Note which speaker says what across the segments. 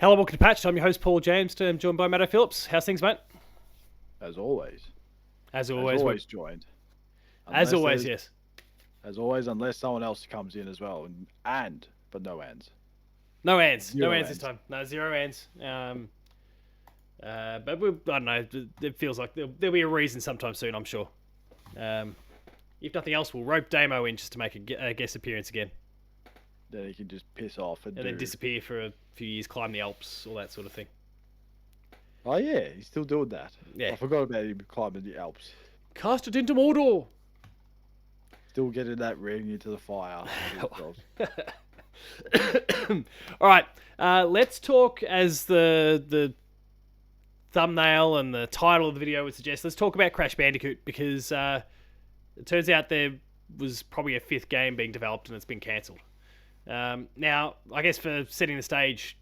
Speaker 1: Hello, welcome to Patch. I'm your host, Paul James. I'm joined by Matto Phillips. How's things, mate?
Speaker 2: As always.
Speaker 1: As
Speaker 2: As
Speaker 1: always,
Speaker 2: always joined.
Speaker 1: as
Speaker 2: Unless
Speaker 1: always,
Speaker 2: there's,
Speaker 1: yes.
Speaker 2: as always, unless someone else comes in as well. But no ands.
Speaker 1: No ands. No
Speaker 2: Zero
Speaker 1: ands this
Speaker 2: ands.
Speaker 1: time. No, zero ands. But I don't know. It feels like there'll be a reason sometime soon, I'm sure. If nothing else, we'll rope Damo in just to make a guest appearance again.
Speaker 2: Then he can just piss off and
Speaker 1: then disappear for a few years, climb the Alps, all that sort of thing.
Speaker 2: Oh yeah, he's still doing that.
Speaker 1: Yeah.
Speaker 2: I forgot about him climbing the Alps.
Speaker 1: Cast it into Mordor!
Speaker 2: Still getting that ring into the fire.
Speaker 1: All right, let's talk as the thumbnail and the title of the video would suggest. Let's talk about Crash Bandicoot because it turns out there was probably a fifth game being developed and it's been cancelled. Now, I guess for setting the stage,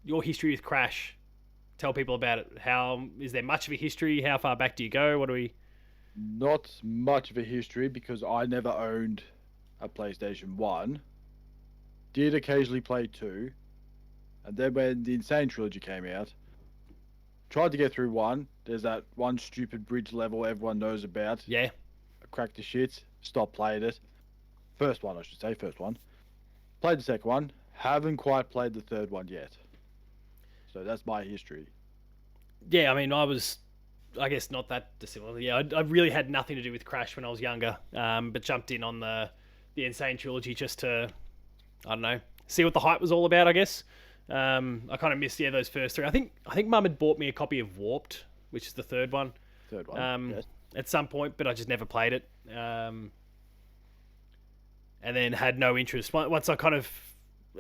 Speaker 1: your history with Crash, tell people about it. How is there much of a history? How far back do you go? What do we?
Speaker 2: Not much of a history because I never owned a PlayStation 1. Did occasionally play 2. And then when the Insane Trilogy came out, tried to get through 1. There's that one stupid bridge level everyone knows about.
Speaker 1: Yeah.
Speaker 2: I cracked the shit. Stopped playing it. First one, I should say. First one. Played the second one. Haven't quite played the third one yet. So that's my history.
Speaker 1: Yeah, I mean, I guess not that dissimilar. Yeah, I really had nothing to do with Crash when I was younger, but jumped in on the Insane Trilogy just to, I don't know, see what the hype was all about, I guess. I kind of missed, those first three. I think Mum had bought me a copy of Warped, which is the third one.
Speaker 2: Yes.
Speaker 1: At some point, but I just never played it. And then had no interest. Once I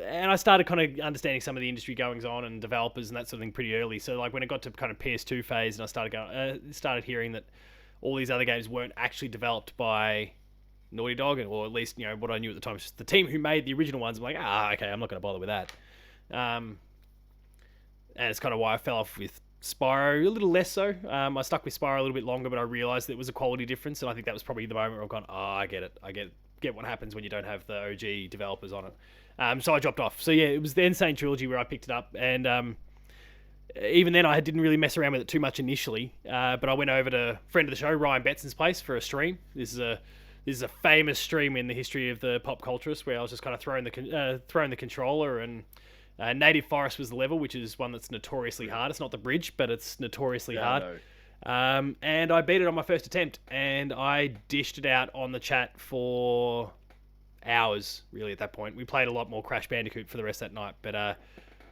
Speaker 1: I started kind of understanding some of the industry goings on and developers and that sort of thing pretty early. So like when it got to kind of PS2 phase and I started hearing that all these other games weren't actually developed by Naughty Dog, or at least, what I knew at the time was just the team who made the original ones. I'm like, okay, I'm not going to bother with that. And it's kind of why I fell off with Spyro, a little less so. I stuck with Spyro a little bit longer, but I realised that it was a quality difference, and I think that was probably the moment where I've gone, I get it. I get what happens when you don't have the OG developers on it. So I dropped off. So yeah, it was the Insane Trilogy where I picked it up, and even then I didn't really mess around with it too much initially. But I went over to friend of the show, Ryan Betson's place, for a stream. This is a famous stream in the history of the pop culturist, where I was just kind of throwing the controller, and Native Forest was the level, which is one that's notoriously hard. It's not the bridge, but it's notoriously hard. And I beat it on my first attempt, and I dished it out on the chat for hours, really, at that point. We played a lot more Crash Bandicoot for the rest of that night, but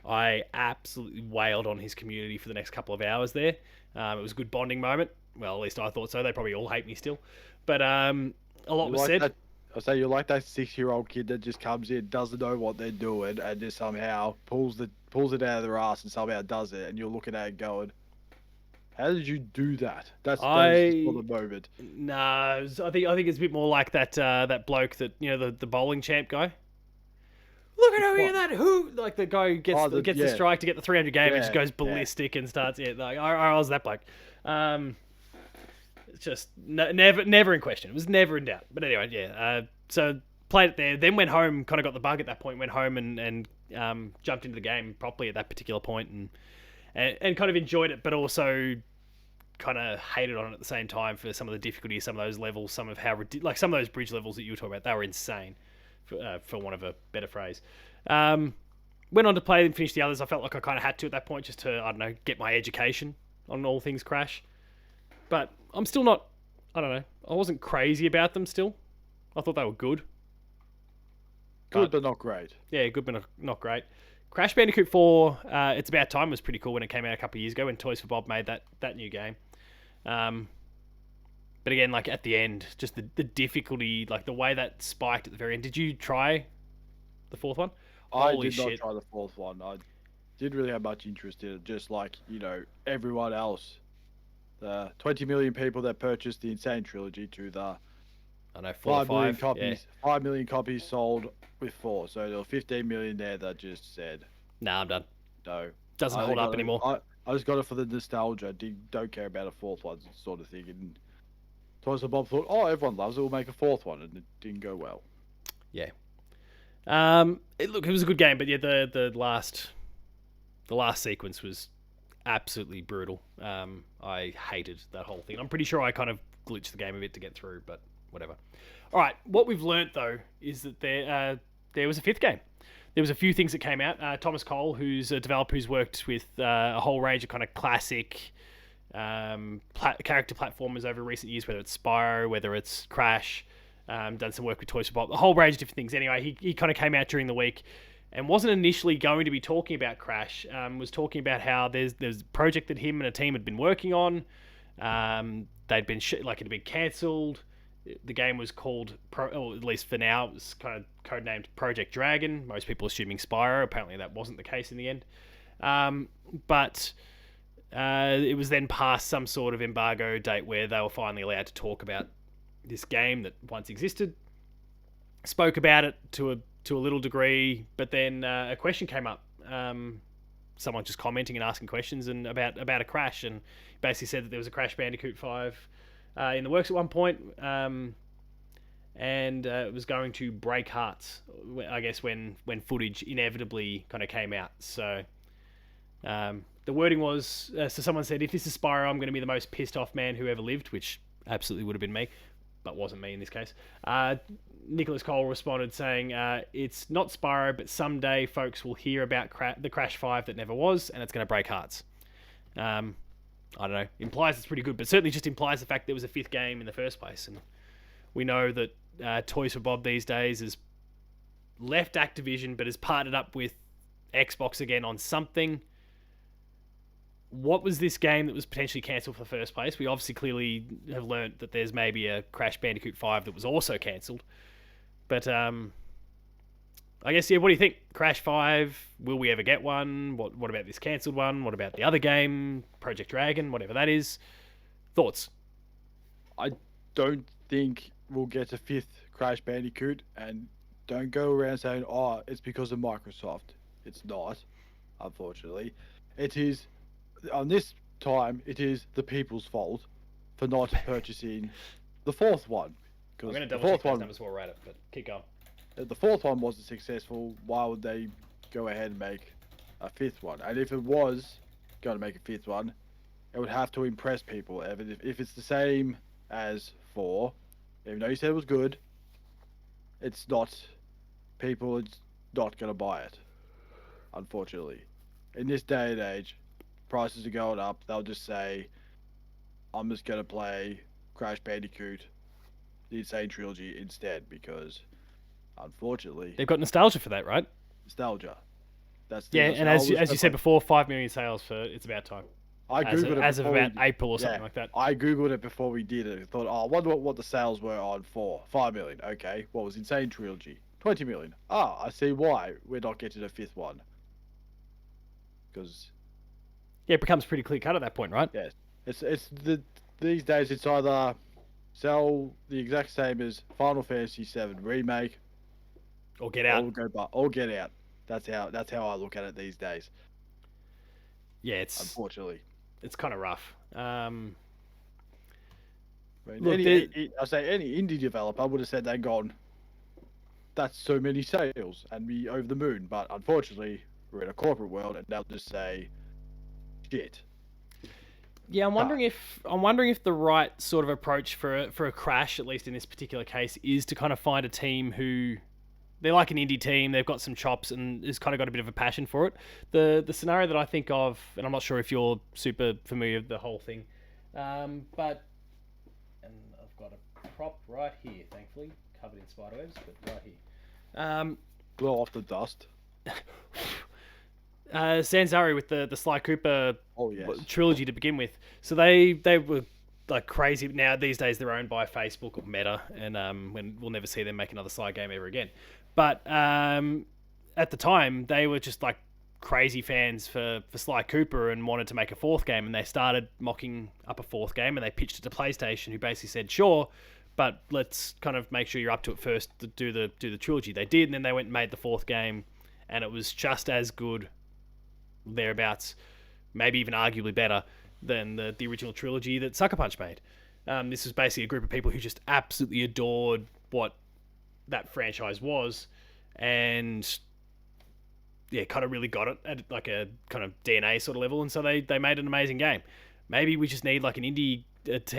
Speaker 1: I absolutely wailed on his community for the next couple of hours there. It was a good bonding moment. Well, at least I thought so. They probably all hate me still. But a lot was said.
Speaker 2: I say you're like that 6-year-old kid that just comes in, doesn't know what they're doing, and just somehow pulls it out of their ass and somehow does it, and you're looking at it going, how did you do that? That's just for the moment.
Speaker 1: No, I think it's a bit more like that bloke that, the bowling champ guy. Look at who that who like the guy who gets the strike to get the 300 game and just goes ballistic and starts I was that bloke. It's just never in question. It was never in doubt. But anyway, so played it there, then went home, kind of got the bug at that point, went home and jumped into the game properly at that particular point, and kind of enjoyed it, but also kind of hated on it at the same time for some of the difficulty, some of those levels, some of some of those bridge levels that you were talking about. They were insane, for want of a better phrase. Went on to play and finish the others. I felt like I kind of had to at that point, just to, I don't know, get my education on all things Crash. But I'm still not, I don't know, I wasn't crazy about them still. I thought they were good.
Speaker 2: Good, but not great.
Speaker 1: Yeah, good, but not great. Crash Bandicoot 4, It's About Time was pretty cool when it came out a couple of years ago when Toys for Bob made that new game. But again, like at the end, just the difficulty, like the way that spiked at the very end. Did you try the fourth one?
Speaker 2: I did not try the fourth one. I didn't really have much interest in it, just like, everyone else. The 20 million people that purchased the Insane Trilogy to the
Speaker 1: 5
Speaker 2: million copies. Yeah. 5 million copies sold with 4. So there were 15 million there that just said,
Speaker 1: "Nah, I'm done."
Speaker 2: No,
Speaker 1: doesn't hold up anymore.
Speaker 2: I just got it for the nostalgia. Don't care about a fourth one, sort of thing. And Toys for Bob thought, everyone loves it. We'll make a fourth one, and it didn't go well.
Speaker 1: Yeah. It was a good game, but yeah, the last The last sequence was absolutely brutal. I hated that whole thing. I'm pretty sure I kind of glitched the game a bit to get through, but whatever. All right, what we've learnt though is that there was a fifth game. There was a few things that came out. Thomas Cole, who's a developer who's worked with a whole range of kind of classic character platformers over recent years, whether it's Spyro, whether it's Crash, done some work with Toys for Bob, a whole range of different things. Anyway, he kind of came out during the week and wasn't initially going to be talking about Crash. Was talking about how there's a project that him and a team had been working on. They'd been it had been cancelled. The game was called, or at least for now, it was kind of codenamed Project Dragon. Most people assuming Spyro. Apparently, that wasn't the case in the end. But it was then past some sort of embargo date where they were finally allowed to talk about this game that once existed. Spoke about it to a little degree, but then a question came up. Someone just commenting and asking questions and about a Crash, and basically said that there was a Crash Bandicoot 5 in the works at one point, and it was going to break hearts, I guess, when footage inevitably kind of came out. So the wording was, so someone said, if this is Spyro, I'm going to be the most pissed off man who ever lived, which absolutely would have been me, but wasn't me in this case. Nicholas Cole responded saying, it's not Spyro, but someday folks will hear about the Crash 5 that never was, and it's going to break hearts. I don't know, implies it's pretty good, but certainly just implies the fact there was a fifth game in the first place. And we know that Toys for Bob these days has left Activision, but has partnered up with Xbox again on something. What was this game that was potentially cancelled for the first place? We obviously clearly have learnt that there's maybe a Crash Bandicoot 5 that was also cancelled. But I guess, yeah, what do you think? Crash 5, will we ever get one? What about this cancelled one? What about the other game, Project Dragon, whatever that is? Thoughts?
Speaker 2: I don't think we'll get a fifth Crash Bandicoot, and don't go around saying, oh, it's because of Microsoft. It's not, unfortunately. It is, on this time, it is the people's fault for not purchasing the fourth one.
Speaker 1: I'm going to double check those numbers while we're at it, but keep going.
Speaker 2: The fourth one wasn't successful. Why would they go ahead and make a fifth one? And if it was going to make a fifth one, it would have to impress people. If it's the same as 4, even though you said it was good, it's not. People are not going to buy it, unfortunately. In this day and age, prices are going up. They'll just say, I'm just going to play Crash Bandicoot, the Insane Trilogy instead, because unfortunately
Speaker 1: they've got nostalgia for that, right?
Speaker 2: Nostalgia. That's
Speaker 1: and as you said before, 5 million sales for It's About Time.
Speaker 2: I googled it
Speaker 1: as of about April or something like that.
Speaker 2: I googled it before we did it. I thought, I wonder what the sales were on 4. 5 million. Okay, what was Insane Trilogy? 20 million. I see why we're not getting a fifth one. Because
Speaker 1: it becomes pretty clear cut at that point, right?
Speaker 2: Yes, these days it's either sell the exact same as Final Fantasy VII Remake,
Speaker 1: or get out.
Speaker 2: Or get out. That's how I look at it these days.
Speaker 1: Yeah,
Speaker 2: unfortunately,
Speaker 1: it's kind of rough.
Speaker 2: I say any indie developer would have said they'd gone, that's so many sales and be over the moon. But unfortunately, we're in a corporate world, and they'll just say, shit.
Speaker 1: Yeah, I'm wondering if the right sort of approach for a Crash, at least in this particular case, is to kind of find a team who, they're like an indie team, they've got some chops and has kind of got a bit of a passion for it. The scenario that I think of, and I'm not sure if you're super familiar with the whole thing, but, and I've got a prop right here, thankfully, covered in spiderwebs, but right here.
Speaker 2: Blow off the dust.
Speaker 1: Sanzari with the Sly Cooper trilogy to begin with. So they were like crazy. Now these days they're owned by Facebook or Meta, and when we'll never see them make another Sly game ever again. But at the time they were just like crazy fans for Sly Cooper and wanted to make a fourth game, and they started mocking up a fourth game, and they pitched it to PlayStation, who basically said sure, but let's kind of make sure you're up to it first to do the trilogy. They did, and then they went and made the fourth game, and it was just as good, thereabouts, maybe even arguably better than the original trilogy that Sucker Punch made. This was basically a group of people who just absolutely adored what that franchise was, and yeah, kind of really got it at like a kind of DNA sort of level, and so they made an amazing game. Maybe we just need like an indie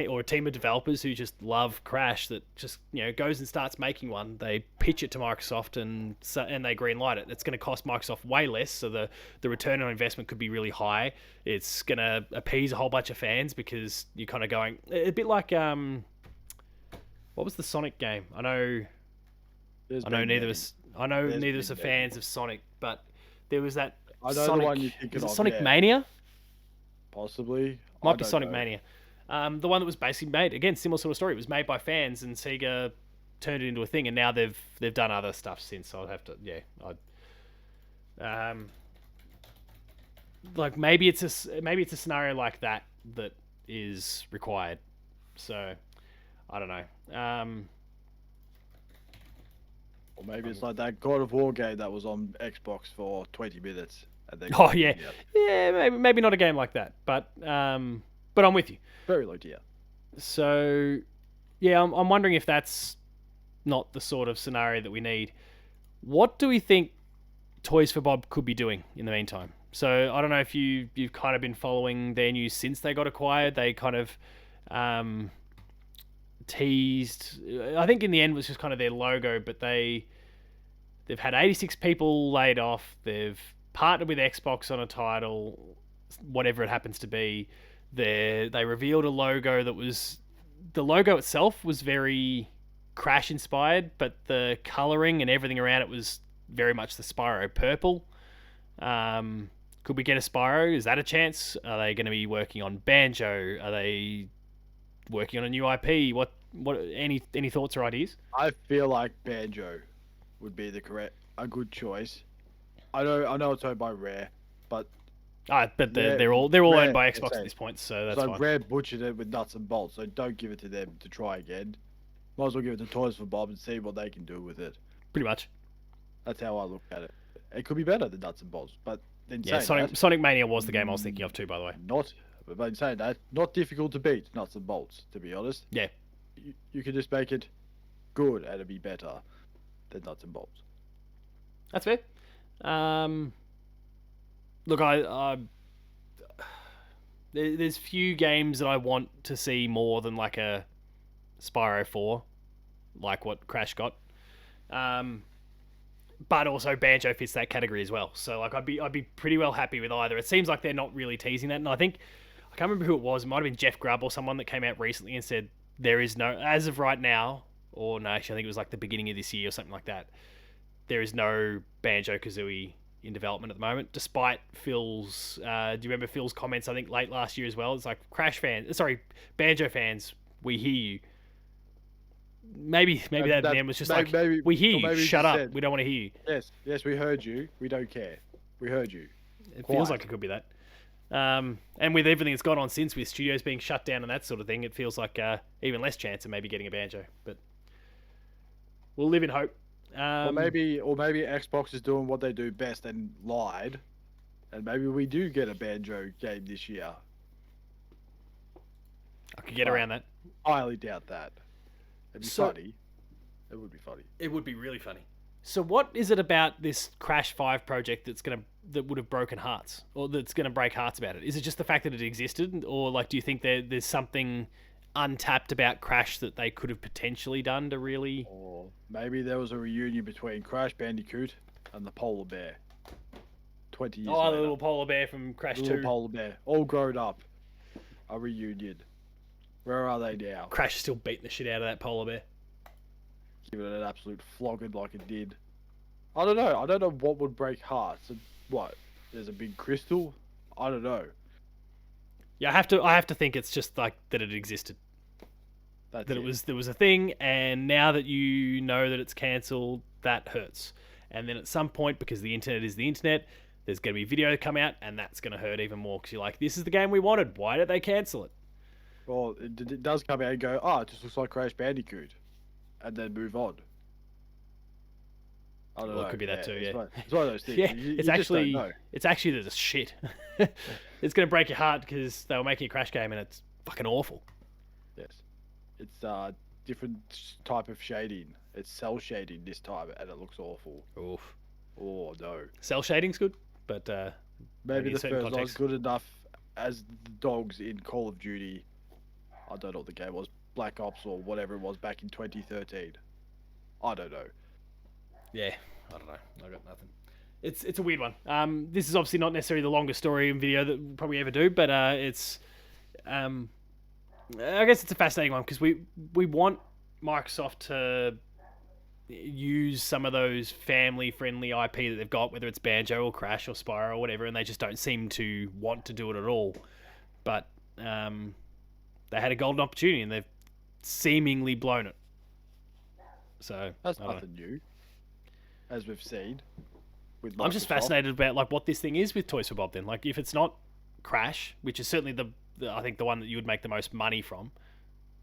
Speaker 1: or a team of developers who just love Crash that just goes and starts making one. They pitch it to Microsoft and they green light it. It's going to cost Microsoft way less, so the return on investment could be really high. It's going to appease a whole bunch of fans because you're kind of going a bit like what was the Sonic game? I know neither of us are fans of Sonic, but there was that
Speaker 2: I know
Speaker 1: Sonic.
Speaker 2: the one you're thinking
Speaker 1: Is it
Speaker 2: of.
Speaker 1: Sonic
Speaker 2: Yeah,
Speaker 1: Mania?
Speaker 2: possibly. I
Speaker 1: Might be
Speaker 2: don't
Speaker 1: Sonic
Speaker 2: know.
Speaker 1: Mania. The one that was basically made again, similar sort of story. It was made by fans, and Sega turned it into a thing, and now they've done other stuff since. So I'd have to, yeah, like maybe it's a scenario like that that is required. So I don't know.
Speaker 2: Or maybe it's like that God of War game that was on Xbox for 20 minutes. And they
Speaker 1: Oh yeah, yeah, maybe not a game like that, but I'm with you.
Speaker 2: Very low tier.
Speaker 1: So yeah, I'm wondering if that's not the sort of scenario that we need. What do we think Toys for Bob could be doing in the meantime? So I don't know if you've kind of been following their news since they got acquired. They kind of teased. I think in the end it was just kind of their logo, but they've had 86 people laid off. They've partnered with Xbox on a title, whatever it happens to be. They revealed a logo that was the logo itself was very Crash inspired, but the coloring and everything around it was very much the Spyro purple. Could we get a Spyro? Is that a chance? Are they going to be working on Banjo? Are they working on a new IP? What any thoughts or ideas?
Speaker 2: I feel like Banjo would be a good choice. I know it's owned by Rare, but
Speaker 1: But
Speaker 2: Rare,
Speaker 1: they're all
Speaker 2: Rare,
Speaker 1: owned by Xbox at this point, so that's fine.
Speaker 2: Rare butchered it with nuts and bolts, so don't give it to them to try again. Might as well give it to Toys for Bob and see what they can do with it.
Speaker 1: Pretty much.
Speaker 2: That's how I look at it. It could be better than nuts and bolts, but then
Speaker 1: Yeah, Sonic Mania was the game I was thinking of too, by the way.
Speaker 2: But in saying that, not difficult to beat nuts and bolts, to be honest.
Speaker 1: Yeah.
Speaker 2: You can just make it good and it'd be better than nuts and bolts.
Speaker 1: That's fair. Look, there's few games that I want to see more than like a Spyro 4, like what Crash got. But also Banjo fits that category as well. So like I'd be pretty well happy with either. It seems like they're not really teasing that, and I think I can't remember who it was. It might have been Jeff Grubb or someone that came out recently and said there is no, as of right now, or no, actually I think it was like the beginning of this year or something like that. There is no Banjo-Kazooie in development at the moment, despite Phil's. Do you remember Phil's comments? I think late last year as well. It's like Banjo fans, we hear you. Maybe that man was just we hear you. Shut up. We don't want to hear
Speaker 2: you. Yes, we heard you. We don't care. We heard you.
Speaker 1: It feels like it could be that. And with everything that's gone on since, with studios being shut down and that sort of thing, it feels like even less chance of maybe getting a Banjo. But we'll live in hope.
Speaker 2: Or maybe Xbox is doing what they do best and lied, and maybe we do get a Banjo game this year.
Speaker 1: I could get around that.
Speaker 2: I highly doubt that. It'd be funny. It would be funny.
Speaker 1: It would be really funny. So what is it about this Crash 5 project that would have broken hearts, or that's gonna break hearts about it? Is it just the fact that it existed, or like do you think there's something untapped about Crash that they could have potentially done to really?
Speaker 2: Or maybe there was a reunion between Crash Bandicoot and the polar bear. 20 years later.
Speaker 1: Oh, the little polar bear from Crash 2.
Speaker 2: Little polar bear, all grown up. A reunion. Where are they now?
Speaker 1: Crash is still beating the shit out of that polar bear.
Speaker 2: Giving it an absolute flogging like it did. I don't know. I don't know what would break hearts. What? There's a big crystal? I don't know.
Speaker 1: Yeah, I have to think it's just like that it existed. There was a thing, and now that you know that it's cancelled, that hurts. And then at some point, because the internet is the internet, there's going to be video come out, and that's going to hurt even more because you're like, this is the game we wanted. Why did they cancel it?
Speaker 2: Well, it does come out and go, it just looks like Crash Bandicoot, and then move on. I don't know.
Speaker 1: It could be that too. Yeah,
Speaker 2: it's one of those things.
Speaker 1: Yeah,
Speaker 2: it's actually
Speaker 1: just shit. It's going to break your heart because they were making a Crash game and it's fucking awful.
Speaker 2: Yes, it's different type of shading. It's cell shading this time, and it looks awful.
Speaker 1: Oof.
Speaker 2: Oh no.
Speaker 1: Cell shading's good, but
Speaker 2: Maybe
Speaker 1: in
Speaker 2: the
Speaker 1: certain
Speaker 2: first not as
Speaker 1: contexts.
Speaker 2: good enough as the dogs in Call of Duty. I don't know what the game was, Black Ops or whatever it was back in 2013. I don't know.
Speaker 1: Yeah, I don't know. I got nothing. It's a weird one. This is obviously not necessarily the longest story and video that we'll probably ever do, but it's I guess it's a fascinating one because we want Microsoft to use some of those family-friendly IP that they've got, whether it's Banjo or Crash or Spyro or whatever, and they just don't seem to want to do it at all. But they had a golden opportunity and they've seemingly blown it. So
Speaker 2: That's
Speaker 1: I don't know.
Speaker 2: nothing new, as we've seen with Microsoft.
Speaker 1: I'm just fascinated about like what this thing is with Toys for Bob. Then, like, if it's not Crash, which is certainly the I think the one that you would make the most money from,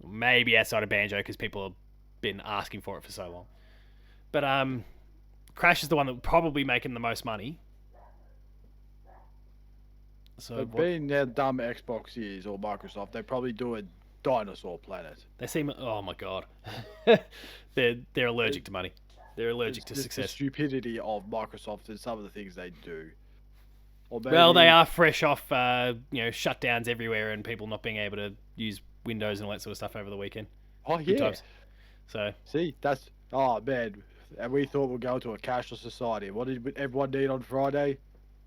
Speaker 1: maybe outside of Banjo because people have been asking for it for so long. But Crash is the one that would probably making the most money. So
Speaker 2: But being how dumb Xbox is or Microsoft, they probably do a Dinosaur Planet.
Speaker 1: they seem, oh my god, they're allergic to money. They're allergic to
Speaker 2: It's
Speaker 1: success.
Speaker 2: the stupidity of Microsoft and some of the things they do. Or
Speaker 1: Well, they
Speaker 2: maybe-
Speaker 1: are fresh off shutdowns everywhere and people not being able to use Windows and all that sort of stuff over the weekend.
Speaker 2: Oh
Speaker 1: Good
Speaker 2: yeah.
Speaker 1: times. So
Speaker 2: See, that's man. And we thought we'd go to a cashless society. What did everyone need on Friday?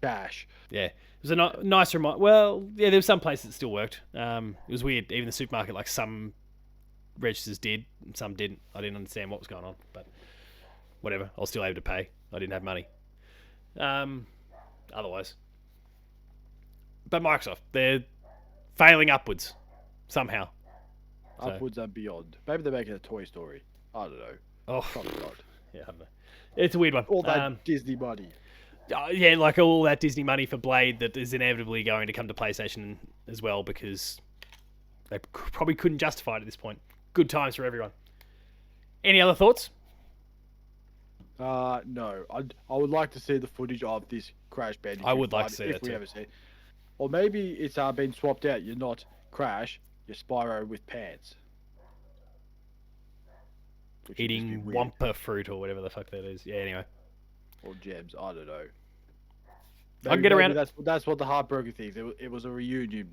Speaker 2: Cash.
Speaker 1: yeah, it was a nice reminder. Well, yeah, there were some places that still worked. It was weird. Even the supermarket, like some registers did, and some didn't. I didn't understand what was going on, but whatever. I was still able to pay. I didn't have money. Otherwise, but Microsoft, they're failing upwards somehow. So-
Speaker 2: Upwards and beyond. Maybe they're making a Toy Story. I don't know.
Speaker 1: Oh,
Speaker 2: Probably not.
Speaker 1: yeah, I don't know. It's a weird one.
Speaker 2: All that Disney money.
Speaker 1: Yeah, like all that Disney money for Blade that is inevitably going to come to PlayStation as well because they probably couldn't justify it at this point. Good times for everyone. Any other thoughts?
Speaker 2: No. I would like to see the footage of this Crash Bandicoot.
Speaker 1: I would like
Speaker 2: fight
Speaker 1: to see
Speaker 2: if
Speaker 1: that
Speaker 2: we
Speaker 1: too.
Speaker 2: ever see it. Or maybe it's been swapped out. You're not Crash. You're Spyro with pants. Which would just be
Speaker 1: Eating
Speaker 2: weird.
Speaker 1: Wampa fruit or whatever the fuck that is. Yeah, anyway.
Speaker 2: Or gems. I don't know.
Speaker 1: I can get around it.
Speaker 2: That's what the Heartbroken thing is. It was a reunion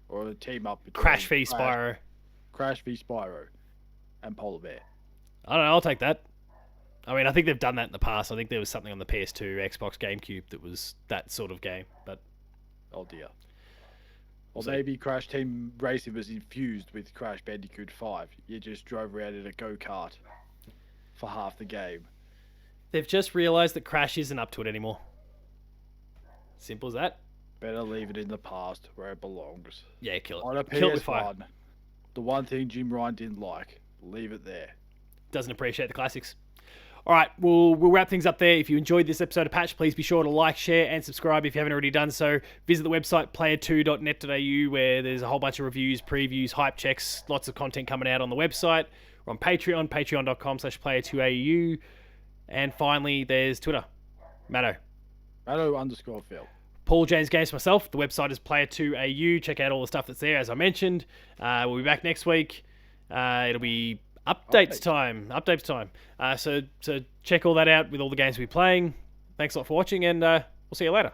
Speaker 2: or a team up between
Speaker 1: Crash v Spyro.
Speaker 2: Crash v Spyro, and Polar Bear.
Speaker 1: I don't know, I'll take that. I mean, I think they've done that in the past. I think there was something on the PS2, Xbox, GameCube that was that sort of game. But
Speaker 2: Oh dear. Or
Speaker 1: So-
Speaker 2: maybe Crash Team Racing was infused with Crash Bandicoot 5. You just drove around in a go-kart for half the game.
Speaker 1: they've just realised that Crash isn't up to it anymore. Simple as that.
Speaker 2: Better leave it in the past where it belongs.
Speaker 1: Yeah, kill
Speaker 2: On a
Speaker 1: it. Kill it with fire.
Speaker 2: PS1, the one thing Jim Ryan didn't like, leave it there.
Speaker 1: Doesn't appreciate the classics. All right, we'll wrap things up there. If you enjoyed this episode of Patch, please be sure to like, share, and subscribe if you haven't already done so. Visit the website player2.net.au where there's a whole bunch of reviews, previews, hype checks, lots of content coming out on the website. We're on Patreon, patreon.com/player2au. And finally, there's Twitter, Matto.
Speaker 2: Matto_Phil.
Speaker 1: Paul James Games myself. The website is player2au. Check out all the stuff that's there, as I mentioned. We'll be back next week. It'll be updates time. So check all that out with all the games we're playing. Thanks a lot for watching, and we'll see you later.